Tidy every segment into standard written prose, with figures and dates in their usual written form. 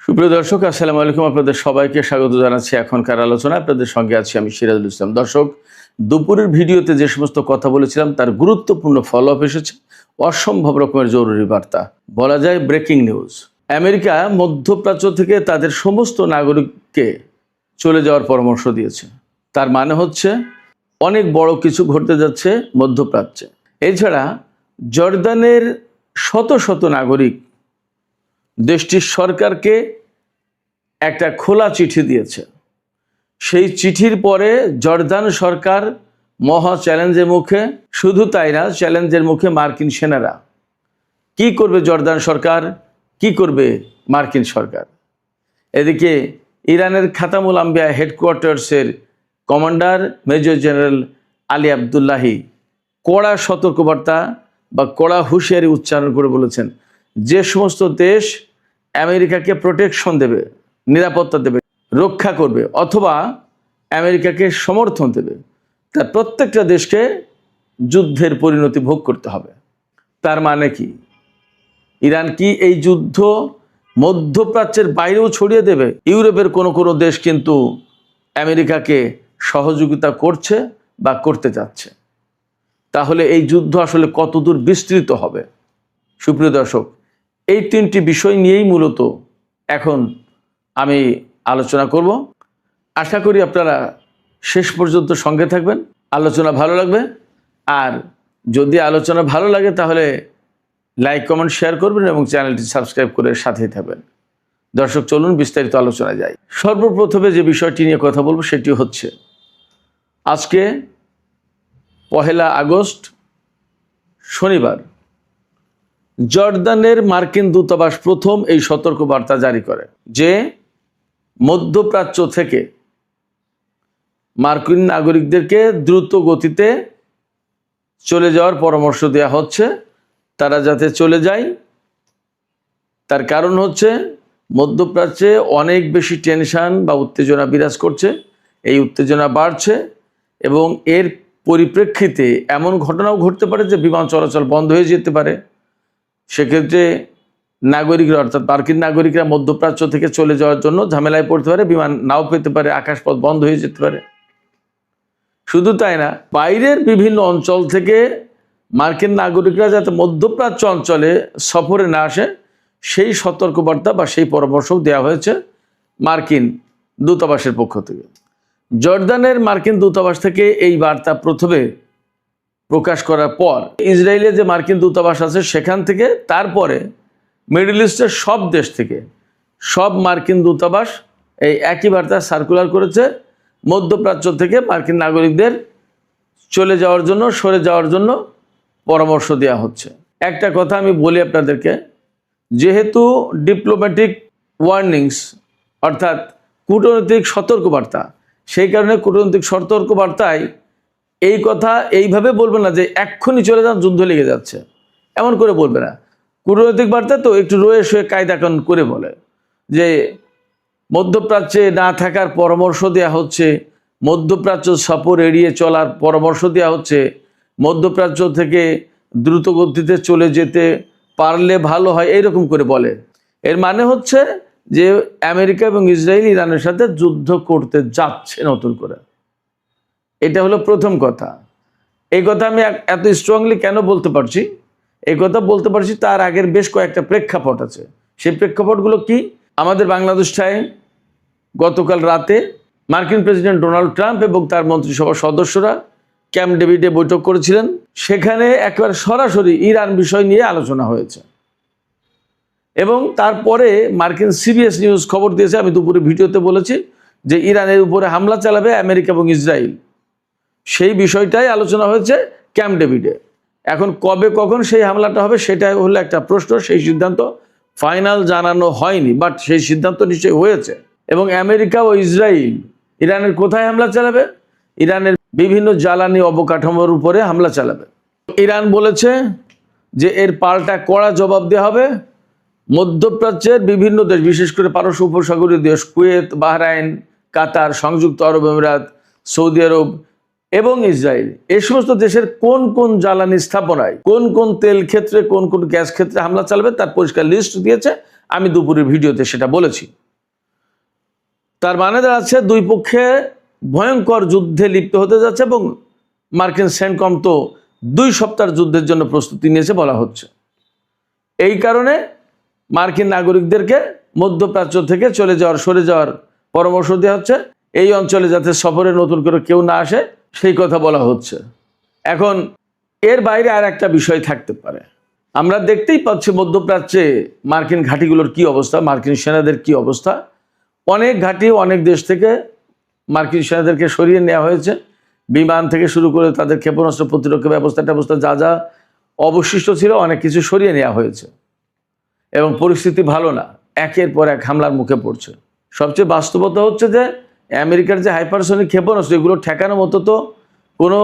সুপ্রিয় দর্শক, আসসালামু আলাইকুম। আপনাদের সবাইকে স্বাগত জানাচ্ছি এখনকার আলোচনা। আপনাদের সঙ্গে আছি আমি সিরাজুল ইসলাম। দর্শক, দুপুরের ভিডিওতে যে সমস্ত কথা বলেছিলাম তার গুরুত্বপূর্ণ ফলো আপ এসেছে। অসম্ভব রকমের জরুরি বার্তা, বলা যায় ব্রেকিং নিউজ। আমেরিকা মধ্যপ্রাচ্য থেকে তাদের সমস্ত নাগরিককে চলে যাওয়ার পরামর্শ দিয়েছে। তার মানে হচ্ছে অনেক বড় কিছু ঘটতে যাচ্ছে মধ্যপ্রাচ্যে। এছাড়া জর্দানের শত শত নাগরিক দেশটির সরকারকে একটা খোলা চিঠি দিয়েছে। সেই চিঠির পরে জর্দান সরকার মহা চ্যালেঞ্জের মুখে। শুধু তাই না, চ্যালেঞ্জের মুখে মার্কিন সেনারা। কি করবে জর্দান সরকার, কি করবে মার্কিন সরকার? এদিকে ইরানের খাতামুল আম্বিয়া হেডকোয়ার্টার্সের commander major general Ali Abdullahi কড়া সতর্কবার্তা বা কড়া হুঁশিয়ারি উচ্চারণ করে বলেছেন, যে সমস্ত দেশ আমেরিকাকে প্রোটেকশন দেবে, নিরাপত্তা দেবে, রক্ষা করবে অথবা আমেরিকাকে সমর্থন দেবে, তার প্রত্যেকটা দেশকে যুদ্ধের পরিণতি ভোগ করতে হবে। তার মানে কি, ইরান কি এই যুদ্ধ মধ্যপ্রাচ্যের বাইরেও ছড়িয়ে দেবে? ইউরোপের কোনো কোনো দেশ কিন্তু আমেরিকাকে সহযোগিতা করছে বা করতে যাচ্ছে। তাহলে এই যুদ্ধ আসলে কতদূর বিস্তৃত হবে? সুপ্রিয় দর্শক, এই তিনটি বিষয় নিয়েই মূলত এখন আমি আলোচনা করব। আশা করি আপনারা শেষ পর্যন্ত সঙ্গে থাকবেন, আলোচনা ভালো লাগবে। আর যদি আলোচনা ভালো লাগে তাহলে লাইক, কমেন্ট, শেয়ার করবেন এবং চ্যানেলটি সাবস্ক্রাইব করে সাথেই থাকবেন। দর্শক, চলুন বিস্তারিত আলোচনায় যাই। সর্বপ্রথমে যে বিষয়টি নিয়ে কথা বলবো সেটি হচ্ছে, আজকে 1 আগস্ট শনিবার জর্দানের মার্কিন দূতাবাস প্রথম এই সতর্কবার্তা জারি করে যে মধ্যপ্রাচ্য থেকে মার্কিন নাগরিকদেরকে দ্রুত গতিতে চলে যাওয়ার পরামর্শ দেওয়া হচ্ছে। তারা যাতে চলে যায়, তার কারণ হচ্ছে মধ্যপ্রাচ্যে অনেক বেশি টেনশন বা উত্তেজনা বিরাজ করছে। এই উত্তেজনা বাড়ছে এবং এর পরিপ্রেক্ষিতে এমন ঘটনাও ঘটতে পারে যে বিমান চলাচল বন্ধ হয়ে যেতে পারে। সেক্ষেত্রে নাগরিকরা, অর্থাৎ মার্কিন নাগরিকরা মধ্যপ্রাচ্য থেকে চলে যাওয়ার জন্য ঝামেলায় পড়তে পারে, বিমান নাও পেতে পারে, আকাশপথ বন্ধ হয়ে যেতে পারে। শুধু তাই না, বাইরের বিভিন্ন অঞ্চল থেকে মার্কিন নাগরিকরা যাতে মধ্যপ্রাচ্য অঞ্চলে সফরে না আসে সেই সতর্কবার্তা বা সেই পরামর্শ দেওয়া হয়েছে মার্কিন দূতাবাসের পক্ষ থেকে। জর্দানের মার্কিন দূতাবাস থেকে এই বার্তা প্রথমে প্রকাশ করার পর ইসরায়েলে যে মার্কিন দূতাবাস আছে সেখান থেকে, তারপরে মিডল ইস্টের সব দেশ থেকে সব মার্কিন দূতাবাস এই একই বার্তা সার্কুলার করেছে, মধ্যপ্রাচ্য থেকে মার্কিন নাগরিকদের চলে যাওয়ার জন্য, সরে যাওয়ার জন্য পরামর্শ দেওয়া হচ্ছে। একটা কথা আমি বলি আপনাদেরকে, যেহেতু ডিপ্লোম্যাটিক ওয়ার্নিংস অর্থাৎ কূটনৈতিক সতর্কবার্তা, সেই কারণে কূটনৈতিক সতর্কবার্তায় এই কথা এইভাবে বলবে না যে এক্ষুনি চলে যান, যুদ্ধ লেগে যাচ্ছে, এমন করে বলবে না। কূটনৈতিক বার্তা তো একটু রয়ে শুয়ে কায়দা কানুন করে বলে যে মধ্যপ্রাচ্যে না থাকার পরামর্শ দেওয়া হচ্ছে, মধ্যপ্রাচ্য সফর এড়িয়ে চলার পরামর্শ দেওয়া হচ্ছে, মধ্যপ্রাচ্য থেকে দ্রুত গতিতে চলে যেতে পারলে ভালো হয়, এইরকম করে বলে। এর মানে হচ্ছে যে আমেরিকা এবং ইসরায়েল ইরানের সাথে যুদ্ধ করতে যাচ্ছে নতুন করে। এটা হলো প্রথম কথা। এই কথা আমি এত স্ট্রংলি কেন বলতে পারছি? এই কথা বলতে পারছি তার আগের বেশ কয়েকটা প্রেক্ষাপট আছে। সেই প্রেক্ষাপটগুলো কি? আমাদের বাংলাদেশটায় গতকাল রাতে মার্কিন প্রেসিডেন্ট ডোনাল্ড ট্রাম্প এবং তার মন্ত্রিসভার সদস্যরা ক্যাম্প ডেভিডে বৈঠক করেছিলেন। সেখানে একবার সরাসরি ইরান বিষয় নিয়ে আলোচনা হয়েছে এবং তারপরে মার্কিন সিবিএস নিউজ খবর দিয়েছে, আমি দুপুরে ভিডিওতে বলেছি যে ইরানের উপরে হামলা চালাবে আমেরিকা এবং ইসরায়েল। সেই বিষয়টাই আলোচনা হয়েছে ক্যাম্প ডেভিডে। এখন কবে কখন সেই হামলাটা হবে সেটাই হলো একটা প্রশ্ন। সেই সিদ্ধান্ত ফাইনাল জানানো হয়নি, বাট সেই সিদ্ধান্ত নিশ্চয়ই হয়েছে। এবং আমেরিকা ও ইসরায়েল ইরানের কোথায় হামলা চালাবে? ইরানের বিভিন্ন জ্বালানি অবকাঠামোর উপরে হামলা চালাবে। ইরান বলেছে যে এর পাল্টা কড়া জবাব দেওয়া হবে। মধ্যপ্রাচ্যের বিভিন্ন দেশ, বিশেষ করে পারস্য উপসাগরীয় দেশ কুয়েত, বাহরাইন, কাতার, সংযুক্ত আরব আমিরাত, সৌদি আরব এবং ইসরায়েল, এই সমস্ত দেশের কোন কোন জ্বালানি স্থাপনায়, কোন কোন তেল ক্ষেত্রে, কোন কোন গ্যাস ক্ষেত্রে হামলা চালাবে তার পরিষ্কার লিস্ট দিয়েছে। আমি দুপুরের ভিডিওতে সেটা বলেছি। তার মানে দাঁড়াচ্ছে দুই পক্ষে ভয়ঙ্কর যুদ্ধে লিপ্ত হতে যাচ্ছে এবং মার্কিন সেন্টকম তো 2 সপ্তাহের যুদ্ধের জন্য প্রস্তুতি নিয়েছে বলা হচ্ছে। এই কারণে মার্কিন নাগরিকদেরকে মধ্যপ্রাচ্য থেকে সরে যাওয়ার পরামর্শ দেওয়া হচ্ছে। এই অঞ্চলে যাতে সফরে নতুন করে কেউ না আসে সেই কথা বলা হচ্ছে। এখন এর বাইরে আর একটা বিষয় থাকতে পারে। আমরা দেখতেই পাচ্ছি মধ্যপ্রাচ্যে মার্কিন ঘাঁটিগুলোর কি অবস্থা, মার্কিন সেনাদের কি অবস্থা। অনেক ঘাঁটি অনেক দেশ থেকে মার্কিন সেনাদেরকে সরিয়ে নেওয়া হয়েছে। বিমান থেকে শুরু করে তাদের ক্ষেপণাস্ত্র প্রতিরক্ষা ব্যবস্থা যা যা অবশিষ্ট ছিল অনেক কিছু সরিয়ে নেওয়া হয়েছে এবং পরিস্থিতি ভালো না, একের পর এক হামলার মুখে পড়ছে। সবচেয়ে বাস্তবতা হচ্ছে যে আমেরিকার যে হাইপারসনিক ক্ষেপণাস্ত্র এগুলো ঠেকানোর মতো তো কোনো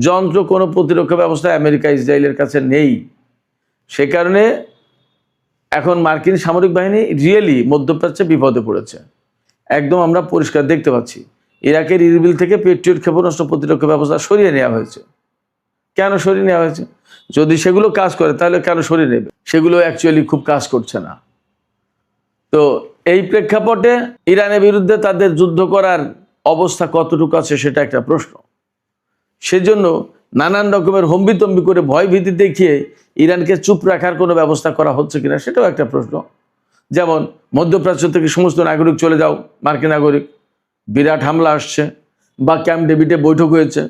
যন্ত্র, কোনো প্রতিরক্ষা ব্যবস্থা আমেরিকা ইসরায়েলের কাছে নেই। সে কারণে এখন মার্কিন সামরিক বাহিনী রিয়েলি মধ্যপ্রাচ্যে বিপদে পড়েছে। একদম আমরা পরিষ্কার দেখতে পাচ্ছি ইরাকের ইরবিল থেকে পেট্রিয়ট ক্ষেপণাস্ত্র প্রতিরক্ষা ব্যবস্থা সরিয়ে নেওয়া হয়েছে। কেন সরিয়ে নেওয়া হয়েছে? যদি সেগুলো কাজ করে তাহলে কেন সরিয়ে নেবে? সেগুলো অ্যাকচুয়ালি খুব কাজ করছে না। তো এই প্রেক্ষাপটে ইরানের বিরুদ্ধে তাদের যুদ্ধ করার অবস্থা কতটুকু আছে সেটা একটা প্রশ্ন। সেজন্য নানান রকমের হম্বিতম্বি করে ভয়ভীতি দেখিয়ে ইরানকে চুপ রাখার কোনো ব্যবস্থা করা হচ্ছে কিনা সেটাও একটা প্রশ্ন। যেমন মধ্যপ্রাচ্য থেকে সমস্ত নাগরিক চলে যাও, মার্কিন নাগরিক, বিরাট হামলা আসছে, বা ক্যাম্প ডেভিডে বৈঠক হয়েছে,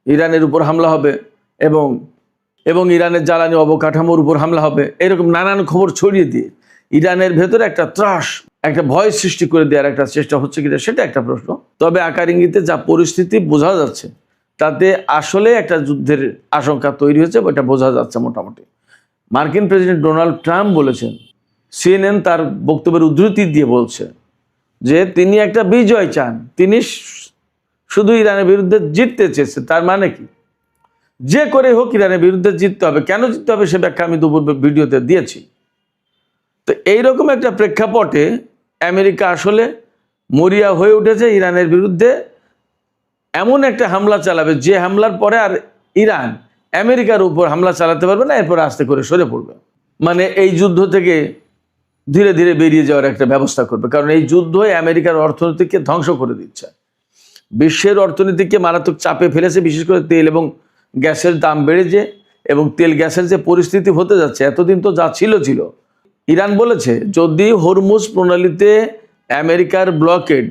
ইরানের উপর হামলা হবে এবং ইরানের জ্বালানি অবকাঠামোর উপর হামলা হবে, এরকম নানান খবর ছড়িয়ে দিয়ে ইরানের ভেতরে একটা ত্রাস, একটা ভয় সৃষ্টি করে দেওয়ার একটা চেষ্টা হচ্ছে কিনা সেটা একটা প্রশ্ন। তবে আকার ইঙ্গিতে যা পরিস্থিতি বোঝা যাচ্ছে তাতে আসলে একটা যুদ্ধের আশঙ্কা তৈরি হয়েছে, ওটা বোঝা যাচ্ছে মোটামুটি। মার্কিন প্রেসিডেন্ট ডোনাল্ড ট্রাম্প বলেছেন, সিএনএন তার বক্তব্যের উদ্ধৃতি দিয়ে বলছে যে তিনি একটা বিজয় চান, তিনি শুধু ইরানের বিরুদ্ধে জিততে চেয়েছে। তার মানে কি? যে করে হোক ইরানের বিরুদ্ধে জিততে হবে। কেন জিততে হবে সে ব্যাখ্যা আমি দুপুর ভিডিওতে দিয়েছি। তো এইরকম একটা প্রেক্ষাপটে আমেরিকা আসলে মরিয়া হয়ে উঠেছে ইরানের বিরুদ্ধে এমন একটা হামলা চালাবে যে হামলার পরে আর ইরান আমেরিকার উপর হামলা চালাতে পারবে না, এরপর আস্তে করে সরে পড়বে। মানে এই যুদ্ধ থেকে ধীরে ধীরে বেরিয়ে যাওয়ার একটা ব্যবস্থা করবে। কারণ এই যুদ্ধ আমেরিকার অর্থনীতিকে ধ্বংস করে দিচ্ছে, বিশ্বের অর্থনীতিকে মারাত্মক চাপে ফেলেছে। বিশেষ করে তেল এবং গ্যাসের দাম বেড়েছে এবং তেল গ্যাসের যে পরিস্থিতি হতে যাচ্ছে, এতদিন তো যা ছিল। ইরান বলেছে যদি হরমুজ প্রণালীতে আমেরিকার ব্লকেড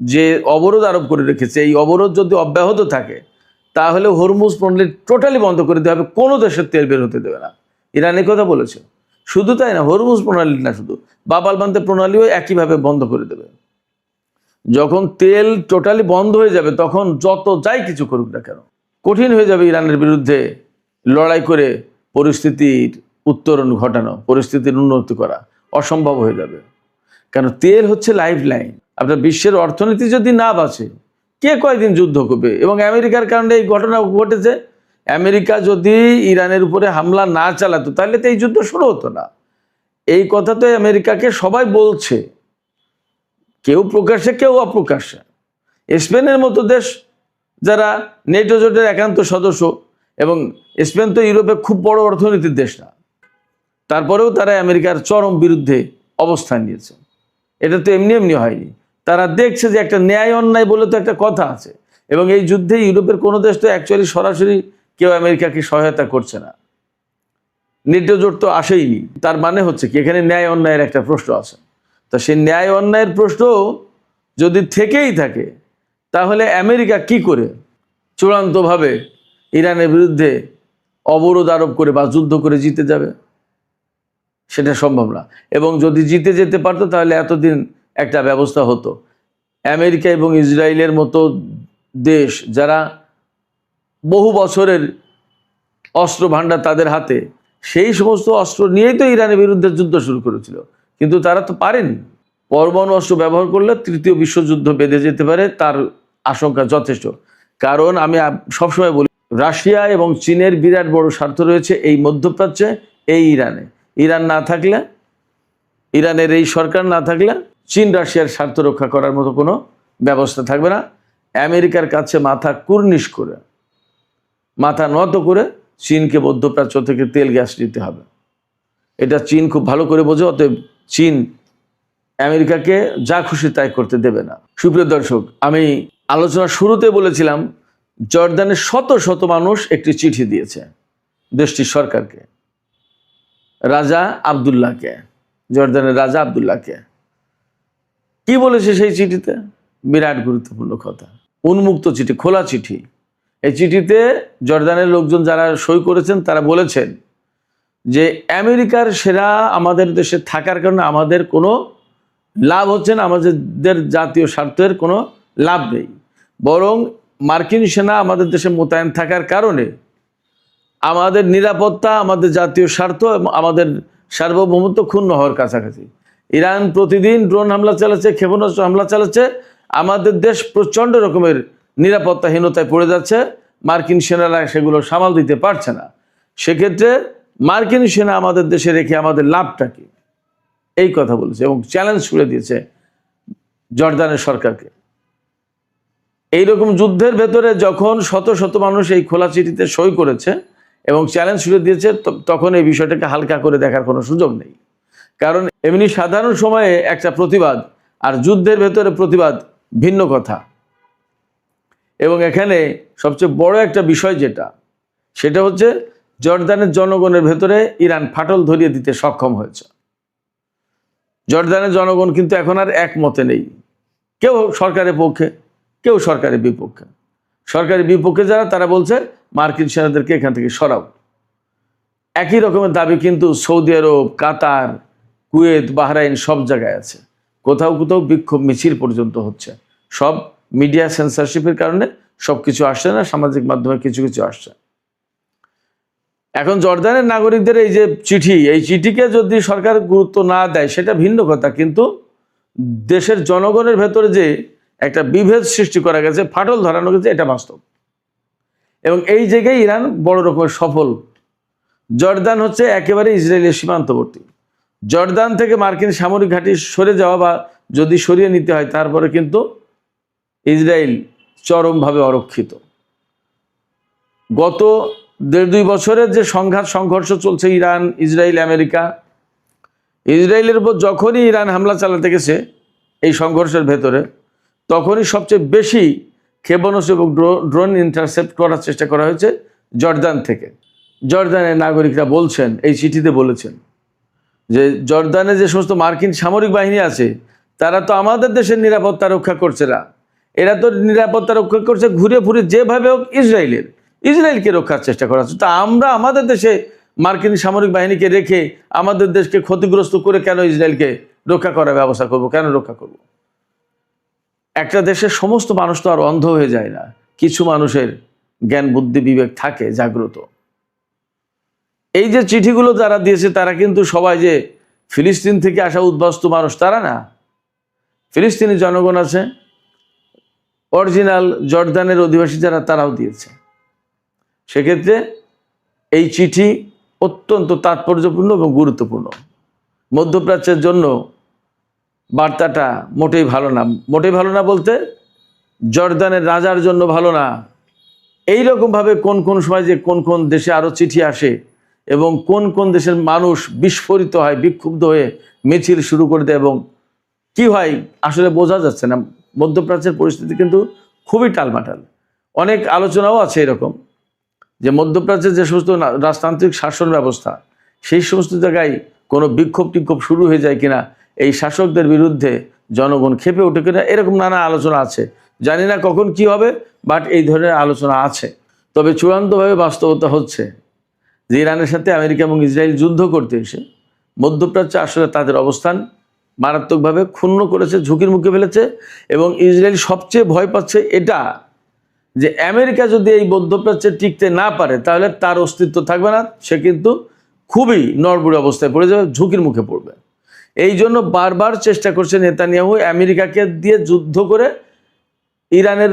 যে অবরোধ আরোপ করে রেখেছে, এই অবরোধ যদি অব্যাহত থাকে তাহলে হরমুজ প্রণালী টোটালি বন্ধ করে দেওয়া হবে, কোনো দেশের তেল বের হতে দেবে না। ইরান এই কথা বলেছে। শুধু তাই না, হরমুজ প্রণালী না, শুধু বাব-আল-মান্দেব প্রণালীও একইভাবে বন্ধ করে দেবে। যখন তেল টোটালি বন্ধ হয়ে যাবে তখন যত যাই কিছু করুক না কেন কঠিন হয়ে যাবে ইরানের বিরুদ্ধে লড়াই করে পরিস্থিতির উত্তরণ ঘটানো, পরিস্থিতির উন্নতি করা অসম্ভব হয়ে যাবে। কারণ তেল হচ্ছে লাইফ লাইন। আপনার বিশ্বের অর্থনীতি যদি না বাঁচে কে কয়দিন যুদ্ধ করবে? এবং আমেরিকার কারণে এই ঘটনা ঘটেছে। আমেরিকা যদি ইরানের উপরে হামলা না চালাতো তাহলে তো এই যুদ্ধ শুরু হতো না। এই কথা তো আমেরিকাকে সবাই বলছে, কেউ প্রকাশ্যে কেউ অপ্রকাশ্যে। স্পেনের মতো দেশ যারা নেটো জোটের একান্ত সদস্য, এবং স্পেন তো ইউরোপে খুব বড় অর্থনীতির দেশ না, তারপরেও তারা আমেরিকার চরম বিরুদ্ধে অবস্থান নিয়েছে। এটা তো এমনি এমনি হয়নি। তারা দেখছে যে একটা ন্যায় অন্যায় বলে তো একটা কথা আছে, এবং এই যুদ্ধে ইউরোপের কোনো দেশ তো অ্যাকচুয়ালি সরাসরি কেউ আমেরিকাকে সহায়তা করছে না, নেটো জোট তো আসেইনি। তার মানে হচ্ছে কি এখানে ন্যায় অন্যায়ের একটা প্রশ্ন আছে। তা সেই ন্যায় অন্যায়ের প্রশ্ন যদি থেকেই থাকে তাহলে আমেরিকা কি করে চূড়ান্তভাবে ইরানের বিরুদ্ধে অবরোধ আরোপ করে বা যুদ্ধ করে জিতে যাবে? সেটা সম্ভব না। এবং যদি জিতে যেতে পারতো তাহলে এতদিন একটা ব্যবস্থা হতো। আমেরিকা এবং ইসরায়েলের মতো দেশ যারা বহু বছরের অস্ত্র ভাণ্ডার তাদের হাতে, সেই সমস্ত অস্ত্র নিয়েই তো ইরানের বিরুদ্ধে যুদ্ধ শুরু করেছিল, কিন্তু তারা তো পারেনি। পরমাণু অস্ত্র ব্যবহার করলে তৃতীয় বিশ্বযুদ্ধ বেঁধে যেতে পারে, তার আশঙ্কা যথেষ্ট। কারণ আমি সবসময় বলি, রাশিয়া এবং চীনের বিরাট বড় স্বার্থ রয়েছে এই মধ্যপ্রাচ্যে, এই ইরানে। ইরান না থাকলে, ইরানের এই সরকার না থাকলে চীন রাশিয়ার স্বার্থ রক্ষা করার মতো কোনো ব্যবস্থা থাকবে না। আমেরিকার কাছে মাথা কুর্নিশ করে, মাথা নত করে চীনকে মধ্যপ্রাচ্য থেকে তেল গ্যাস নিতে হবে। এটা চীন খুব ভালো করে বোঝে। অতএব চীন আমেরিকাকে যা খুশি তাই করতে দেবে না। সুপ্রিয় দর্শক, আমি আলোচনার শুরুতে বলেছিলাম জর্দানের শত শত মানুষ একটি চিঠি দিয়েছে দেশটির সরকারকে, রাজা আবদুল্লাহকে, জর্দানের রাজা আবদুল্লাহকে। কি বলেছে সেই চিঠিতে? বিরাট গুরুত্বপূর্ণ কথা। উন্মুক্ত চিঠি, খোলা চিঠি। এই চিঠিতে জর্দানের লোকজন যারা সই করেছেন তারা বলেছেন যে আমেরিকার সেরা আমাদের দেশে থাকার কারণে আমাদের কোনো লাভ হচ্ছে না, আমাদের জাতীয় স্বার্থের কোনো লাভ নেই, বরং মার্কিন সেনা আমাদের দেশে মোতায়েন থাকার কারণে আমাদের নিরাপত্তা, আমাদের জাতীয় স্বার্থ এবং আমাদের সার্বভৌমত্ব ক্ষুণ্ণ হওয়ার কাছাকাছি। ইরান প্রতিদিন ড্রোন হামলা চালাচ্ছে, ক্ষেপণাস্ত্র হামলা চালাচ্ছে, আমাদের দেশ প্রচণ্ড রকমের নিরাপত্তাহীনতায় পড়ে যাচ্ছে, মার্কিন সেনারা সেগুলো সামাল দিতে পারছে না। সেক্ষেত্রে মার্কিন সেনা আমাদের দেশে রেখে আমাদের লাভটা কি, এই কথা বলেছে এবং চ্যালেঞ্জ ছুড়ে দিয়েছে জর্দানের সরকারকে। এইরকম যুদ্ধের ভেতরে যখন শত শত মানুষ এই খোলা চিঠিতে সই করেছে এবং চ্যালেঞ্জ ছুড়ে দিয়েছে, তখন এই বিষয়টাকে হালকা করে দেখার কোনো সুযোগ নেই। কারণ এমনি সাধারণ সময়ে একটা প্রতিবাদ আর যুদ্ধের ভেতরে প্রতিবাদ ভিন্ন কথা। এবং এখানে সবচেয়ে বড় একটা বিষয় যেটা, সেটা হচ্ছে জর্দানের জনগণের ভেতরে ইরান ফাটল ধরিয়ে দিতে সক্ষম হয়েছে। জর্দানের জনগণ কিন্তু এখন আর একমতে নেই, কেউ সরকারের পক্ষে, কেউ সরকারের বিপক্ষে। সরকারের বিপক্ষে যারা, তারা বলছে মার্কিন সেনাদেরকে এখান থেকে সরাও। একই রকমের দাবি কিন্তু সৌদি আরব, কাতার, কুয়েত, বাহরাইন সব জায়গায় আছে। কোথাও কোথাও বিক্ষোভ মিছিল পর্যন্ত হচ্ছে। সব মিডিয়া সেন্সরশিপের কারণে সব কিছু আসছে না, সামাজিক মাধ্যমে কিছু কিছু আসছে। এখন জর্দানের নাগরিকদের এই যে চিঠি, এই চিঠিকে যদি সরকার গুরুত্ব না দেয় সেটা ভিন্ন কথা, কিন্তু দেশের জনগণের ভেতরে যে একটা বিভেদ সৃষ্টি করা গেছে, ফাটল ধরানো গেছে, এটা বাস্তব। এবং এই জায়গায় ইরান বড় রকমের সফল। জর্দান হচ্ছে একেবারে ইসরায়েলের সীমান্তবর্তী। জর্দান থেকে মার্কিন সামরিক ঘাঁটি সরে যাওয়া বা যদি সরিয়ে নিতে হয়, তারপরে কিন্তু ইসরায়েল চরমভাবে অরক্ষিত। গত 1.5-2 বছরের যে সংঘর্ষ চলছে ইরান, ইসরায়েল, আমেরিকা, ইসরায়েলের উপর যখনই ইরান হামলা চালাতে গেছে এই সংঘর্ষের ভেতরে, তখনই সবচেয়ে বেশি ক্ষেপণাস্ত্র এবং ড্রোন ইন্টারসেপ্ট করার চেষ্টা করা হয়েছে জর্দান থেকে। জর্দানের নাগরিকরা বলছেন, এই চিঠিতে বলেছেন যে জর্দানে যে সমস্ত মার্কিন সামরিক বাহিনী আছে তারা তো আমাদের দেশের নিরাপত্তা রক্ষা করছে না, এরা তো নিরাপত্তা রক্ষা করছে ঘুরে ফুরে যেভাবে হোক ইসরায়েলকে রক্ষার চেষ্টা করা হচ্ছে। তা আমরা আমাদের দেশে মার্কিন সামরিক বাহিনীকে রেখে আমাদের দেশকে ক্ষতিগ্রস্ত করে কেন ইসরায়েলকে রক্ষা করার ব্যবস্থা করব, কেন রক্ষা করব? একটা দেশের সমস্ত মানুষ তো আর অন্ধ হয়ে যায় না, কিছু মানুষের জ্ঞান বুদ্ধি বিবেক থাকে জাগ্রত। এই যে চিঠিগুলো যারা দিয়েছে তারা কিন্তু সবাই যে ফিলিস্তিন থেকে আসা উদ্বাস্তু মানুষ তারা না, ফিলিস্তিনি জনগণ আছে, অরিজিনাল জর্দানের অধিবাসী যারা, তারাও দিয়েছে। সেক্ষেত্রে এই চিঠি অত্যন্ত তাৎপর্যপূর্ণ এবং গুরুত্বপূর্ণ। মধ্যপ্রাচ্যের জন্য বার্তাটা মোটেই ভালো না। মোটেই ভালো না বলতে জর্দানের রাজার জন্য ভালো না। এই রকমভাবে কোন কোন সময় যে কোন কোন দেশে আরও চিঠি আসে এবং কোন কোন দেশের মানুষ বিস্ফোরিত হয়, বিক্ষুব্ধ হয়ে মিছিল শুরু করে দেয় এবং কি হয় আসলে বোঝা যাচ্ছে না। মধ্যপ্রাচ্যের পরিস্থিতি কিন্তু খুবই টালমাটাল। অনেক আলোচনাও আছে এরকম যে মধ্যপ্রাচ্যের যে সমস্ত রাজতান্ত্রিক শাসন ব্যবস্থা, সেই সমস্ত জায়গায় কোনো বিক্ষোভ টিক্ষোভ শুরু হয়ে যায় কিনা, এই শাসকদের বিরুদ্ধে জনগণ ক্ষেপে ওঠে কিনা, এরকম নানা আলোচনা আছে। জানি না কখন কি হবে, বাট এই ধরনের আলোচনা আছে। তবে চূড়ান্তভাবে বাস্তবতা হচ্ছে যে ইরানের সাথে আমেরিকা এবং ইসরায়েল যুদ্ধ করতে এসে মধ্যপ্রাচ্যে আসলে তাদের অবস্থান মারাত্মকভাবে ক্ষুণ্ণ করেছে, ঝুঁকির মুখে ফেলেছে। এবং ইসরায়েল সবচেয়ে ভয় পাচ্ছে এটা যে আমেরিকা যদি এই মধ্যপ্রাচ্যে টিকতে না পারে তাহলে তার অস্তিত্ব থাকবে না, সে কিন্তু খুবই নড়বড়ে অবস্থায় পড়ে যাবে, ঝুঁকির মুখে পড়বে। এই জন্য বারবার চেষ্টা করছে নেতানিয়াহু আমেরিকাকে দিয়ে যুদ্ধ করে ইরানের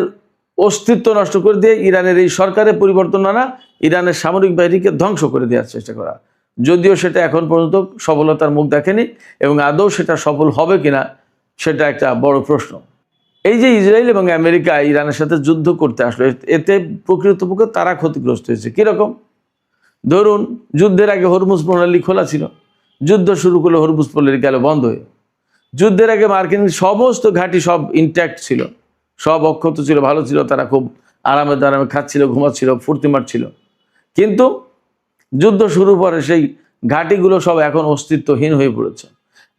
অস্তিত্ব নষ্ট করে দিয়ে ইরানের এই সরকারের পরিবর্তন আনা, ইরানের সামরিক বাহিনীকে ধ্বংস করে দেওয়ার চেষ্টা করা। যদিও সেটা এখন পর্যন্ত সফলতার মুখ দেখেনি এবং আদৌ সেটা সফল হবে কিনা সেটা একটা বড় প্রশ্ন। এই যে ইসরায়েল এবং আমেরিকা ইরানের সাথে যুদ্ধ করতে আসলো, এতে প্রকৃতপক্ষে তারা ক্ষতিগ্রস্ত হয়েছে। কীরকম? ধরুন যুদ্ধের আগে হরমুজ প্রণালী খোলা ছিল, যুদ্ধ শুরু করলো, হরমুজ পল্লী গেল বন্ধ হয়ে। যুদ্ধের আগে মার্কিন সমস্ত ঘাঁটি সব ইনট্যাক্ট ছিল, সব অক্ষত ছিল, ভালো ছিল, তারা খুব আরামে দারামে খাচ্ছিল, ঘুমাচ্ছিল, ফুর্তি মারছিল। কিন্তু যুদ্ধ শুরু পরে সেই ঘাঁটিগুলো সব এখন অস্তিত্বহীন হয়ে পড়েছে।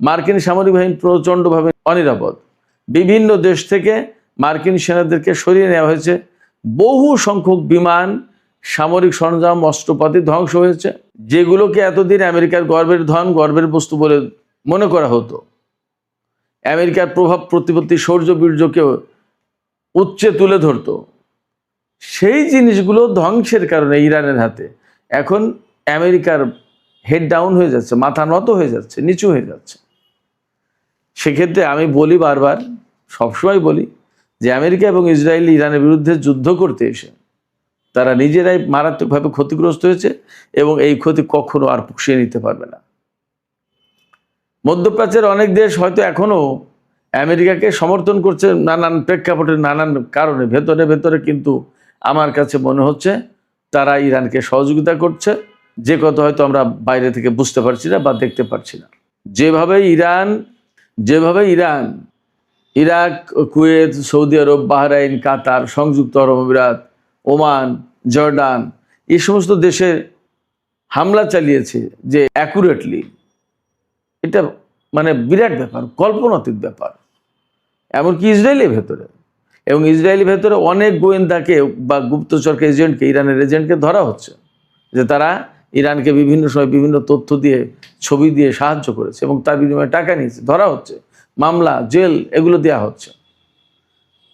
মার্কিন সামরিক বাহিনী প্রচণ্ডভাবে অনিরাপদ। বিভিন্ন দেশ থেকে মার্কিন সেনাদেরকে সরিয়ে নেওয়া হয়েছে। বহু সংখ্যক বিমান, সামরিক সরঞ্জাম, অস্ত্রপাতি ধ্বংস হয়েছে, যেগুলোকে এতদিন আমেরিকার গর্বের ধন, গর্বের বস্তু বলে মনে করা হতো। আমেরিকার প্রভাব প্রতিপত্তি, শৌর্য বীর্যকে উচ্চে তুলে ধরত। সেই জিনিসগুলো ধ্বংসের কারণে ইরানের হাতে এখন আমেরিকার হেড ডাউন হয়ে যাচ্ছে, মাথা নত হয়ে যাচ্ছে, নিচু হয়ে যাচ্ছে। সেক্ষেত্রে আমি বলি, বারবার সবসময় বলি যে আমেরিকা এবং ইসরায়েল ইরানের বিরুদ্ধে যুদ্ধ করতে এসে তারা নিজেরাই মারাত্মকভাবে ক্ষতিগ্রস্ত হয়েছে এবং এই ক্ষতি কখনো আর পুষিয়ে নিতে পারবে না। মধ্যপ্রাচ্যের অনেক দেশ হয়তো এখনো আমেরিকাকে সমর্থন করছে নানান প্রেক্ষাপটে, নানান কারণে। ভেতরে ভেতরে কিন্তু আমার কাছে মনে হচ্ছে তারা ইরানকে সহযোগিতা করছে, যে কথা হয়তো আমরা বাইরে থেকে বুঝতে পারছি না বা দেখতে পারছি না। যেভাবে ইরান, ইরাক, কুয়েত, সৌদি আরব, বাহরাইন, কাতার, সংযুক্ত আরব আমিরাত, ওমান, জর্ডান, এই সমস্ত দেশে হামলা চালিয়েছে যে অ্যাকুরেটলি, এটা মানে বিরাট ব্যাপার, কল্পনাতীত ব্যাপার। এমনকি ইসরায়েলের ভেতরে, এবং ইসরায়েলের ভেতরে অনেক গোয়েন্দাকে বা গুপ্তচরকে, এজেন্টকে, ইরানের এজেন্টকে ধরা হচ্ছে যে তারা ইরানকে বিভিন্ন সময় বিভিন্ন তথ্য দিয়ে, ছবি দিয়ে সাহায্য করেছে এবং তার বিনিময়ে টাকা নিয়েছে, ধরা হচ্ছে, মামলা, জেল এগুলো দেওয়া হচ্ছে।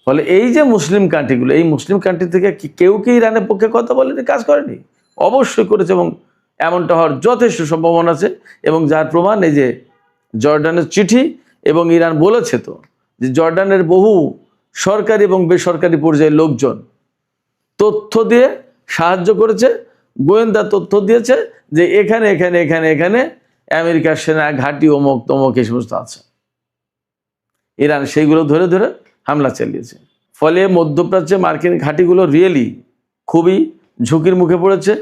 ফলে এই যে মুসলিম কান্ট্রিগুলো, এই মুসলিম কান্ট্রি থেকে কেউ কি ইরানের পক্ষে কথা বলেনি, কাজ করেনি? অবশ্যই করেছে, এবং এমনটা হওয়ার যথেষ্ট সম্ভাবনা আছে। এবং যার প্রমাণ এই যে জর্ডানের চিঠি, এবং ইরান বলেছে তো যে জর্ডানের বহু সরকারি এবং বেসরকারি পর্যায়ের লোকজন তথ্য দিয়ে সাহায্য করেছে, গোয়েন্দা তথ্য দিয়েছে যে এখানে এখানে এখানে এখানে আমেরিকার সেনা ঘাঁটি অমুক তমক এই সমস্ত আছে। ইরান সেইগুলো ধরে ধরে হামলা চালিয়েছে। ফলে মধ্যপ্রাচ্যে মার্কিন ঘাঁটিগুলো রিয়েলি খুবই ঝুঁকির মুখে পড়েছে,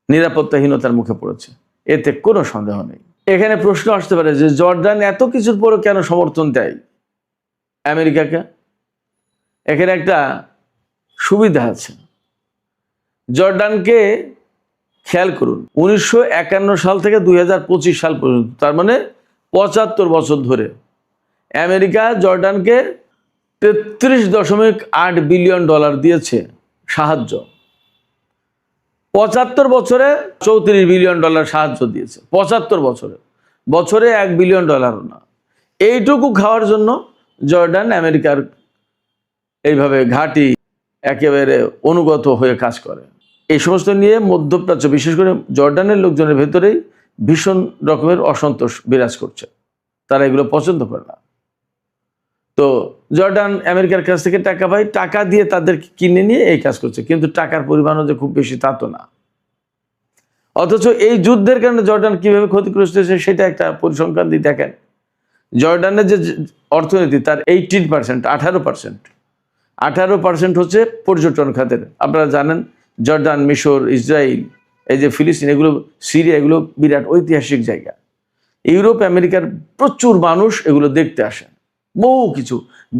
নিরাপত্তাহীনতার মুখে পড়েছে, এতে কোনো সন্দেহ নেই। এখানে প্রশ্ন আসতে পারে যে জর্ডান এত কিছুর পরও কেন সমর্থন দেয় আমেরিকাকে? এখানে একটা সুবিধা আছে। জর্ডানকে খেয়াল করুন, 1951 সাল থেকে 2025 সাল পর্যন্ত, তার মানে 75 বছর ধরে আমেরিকা জর্ডানকে $33.8 বিলিয়ন দিয়েছে সাহায্য। 75 বছরে $34 বিলিয়ন সাহায্য দিয়েছে। 75 বছরে, বছরে $1 বিলিয়ন না। এইটুকু খাওয়ার জন্য জর্ডান আমেরিকার এইভাবে ঘাঁটি একেবারে অনুগত হয়ে কাজ করে। এই সমস্ত নিয়ে মধ্যপ্রাচ্য, বিশেষ করে জর্ডানের লোকজনের ভেতরেই ভীষণ রকমের অসন্তোষ বিরাজ করছে। তারা এগুলো পছন্দ করে না। তো জর্ডান আমেরিকার কাছ থেকে টাকা পায়, টাকা দিয়ে তাদের কিনে নিয়ে এই কাজ করছে, কিন্তু টাকার পরিমাণও যে খুব বেশি তা তো না। অথচ এই যুদ্ধের কারণে জর্ডান কিভাবে ক্ষতিগ্রস্ত হয়েছে সেটা একটা পরিসংখ্যান দিয়ে দেখেন। জর্ডানের যে অর্থনীতি তার 18%, 18% হচ্ছে পর্যটন খাতের। আপনারা জানেন জর্ডান, মিশর, ইসরায়েল, এই যে ফিলিস্তিন, এগুলো, সিরিয়া, এগুলো বিরাট ঐতিহাসিক জায়গা। ইউরোপ আমেরিকার প্রচুর মানুষ এগুলো দেখতে আসে। বহু কিছু,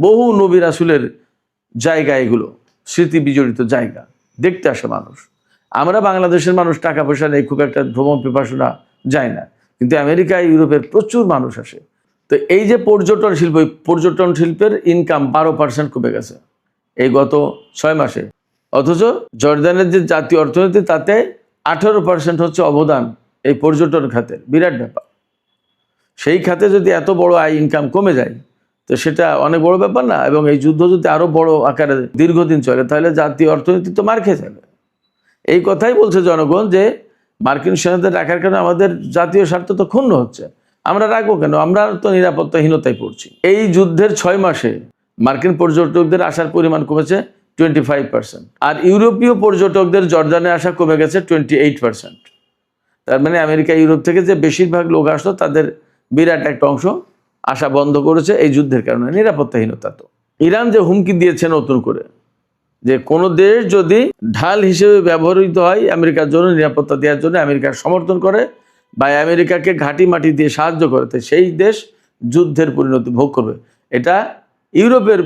বহু নবী রাসূলের জায়গা, এগুলো স্মৃতি বিজড়িত জায়গা, দেখতে আসে মানুষ। আমরা বাংলাদেশের মানুষ টাকা পয়সা নেই, খুব একটা ভ্রমণ পিপাসুরা যায় না, কিন্তু আমেরিকা, ইউরোপের প্রচুর মানুষ আসে। তো এই যে পর্যটন শিল্প, পর্যটন শিল্পের ইনকাম 12% কমে গেছে এই গত 6 মাসে। অথচ জর্ডানের যে জাতীয় অর্থনীতি তাতে 18% হচ্ছে অবদান এই পর্যটন খাতের। বিরাট ব্যাপার। সেই খাতে যদি এত বড় আয় ইনকাম কমে যায় তো সেটা অনেক বড় ব্যাপার না? এবং এই যুদ্ধ যদি আরো বড় আকারে দীর্ঘদিন চলে তাহলে জাতীয় অর্থনীতি তো মার খেয়ে যাবে। এই কথাই বলছে জনগণ যে মার্কিন সেনাদের রাখার কারণে আমাদের জাতীয় স্বার্থ তো ক্ষুণ্ণ হচ্ছে। আমরা রাখবো কেন? আমরা তো নিরাপত্তাহীনতায় পড়ছি। এই যুদ্ধের 6 মাসে মার্কিন পর্যটকদের আসার পরিমাণ কমেছে 25%, আর ইউরোপীয় পর্যটকদের জর্ডানে আসা কমে গেছে 28%। তার মানে আমেরিকা, ইউরোপ থেকে যে বেশিরভাগ লোক আসতো তাদের বিরাট একটা অংশ আসা বন্ধ করেছে এই যুদ্ধের কারণে। নিরাপত্তাহীনতা। তো ইরান যে হুমকি দিয়েছে নতুন করে যে কোনো দেশ যদি ঢাল হিসেবে ব্যবহৃত হয় আমেরিকার জন্য, নিরাপত্তা দেওয়ার জন্য, আমেরিকার সমর্থন করে, বা আমেরিকাকে ঘাঁটি মাটি দিয়ে সাহায্য করে, তো সেই দেশ যুদ্ধের পরিণতি ভোগ করবে। এটা ইউরোপের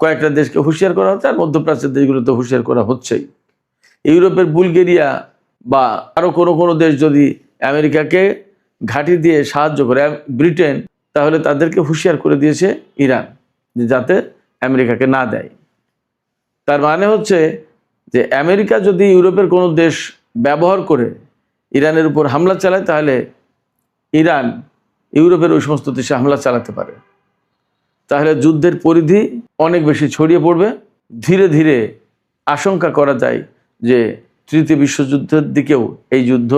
কয়েকটা দেশকে হুঁশিয়ার করা হচ্ছে, আর মধ্যপ্রাচ্যের দেশগুলোতে হুঁশিয়ার করা হচ্ছেই। ইউরোপের বুলগেরিয়া বা আরও কোনো দেশ যদি আমেরিকাকে ঘাঁটি দিয়ে সাহায্য করে, ব্রিটেন, তাহলে তাদেরকে হুঁশিয়ার করে দিয়েছে ইরান যে যাতে আমেরিকাকে না দেয়। তার মানে হচ্ছে যে আমেরিকা যদি ইউরোপের কোনো দেশ ব্যবহার করে ইরানের উপর হামলা চালায়, তাহলে ইরান ইউরোপের ওই সমস্ত দেশে হামলা চালাতে পারে। তাহলে যুদ্ধের পরিধি অনেক বেশি ছড়িয়ে পড়বে। ধীরে ধীরে আশঙ্কা করা যায় যে তৃতীয় বিশ্বযুদ্ধের দিকেও এই যুদ্ধ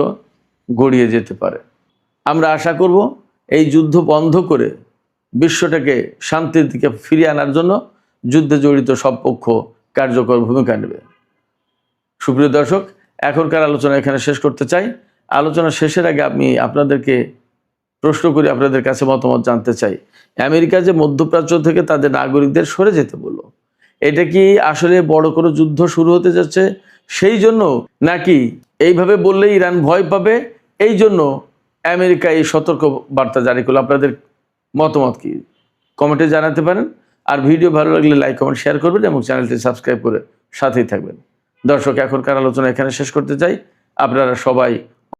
গড়িয়ে যেতে পারে। আমরা আশা করব এই যুদ্ধ বন্ধ করে বিশ্বটাকে শান্তির দিকে ফিরিয়ে আনার জন্য যুদ্ধে জড়িত সব পক্ষ কার্যকর ভূমিকা নেবে। সুপ্রিয় দর্শক, এখনকার আলোচনা এখানে শেষ করতে চাই। আলোচনা শেষের আগে আমি আপনাদেরকে প্রশ্ন করি, আপনাদের কাছে মতামত জানতে চাই। আমেরিকা যে মধ্যপ্রাচ্য থেকে তাদের নাগরিকদের সরে যেতে বলল, এটা কি আসলে বড় কোনো যুদ্ধ শুরু হতে যাচ্ছে সেই জন্য, নাকি এইভাবে বললে ইরান ভয় পাবে এই জন্য আমেরিকা এই সতর্ক বার্তা জারি করলো? আপনাদের মতামত কি কমেন্টে জানাতে পারেন। আর ভিডিও ভালো লাগলে লাইক কমেন্ট শেয়ার করবেন এবং চ্যানেলটি সাবস্ক্রাইব করে সাথেই থাকবেন। দর্শক, এখনকার আলোচনা এখানে শেষ করতে চাই। আপনারা সবাই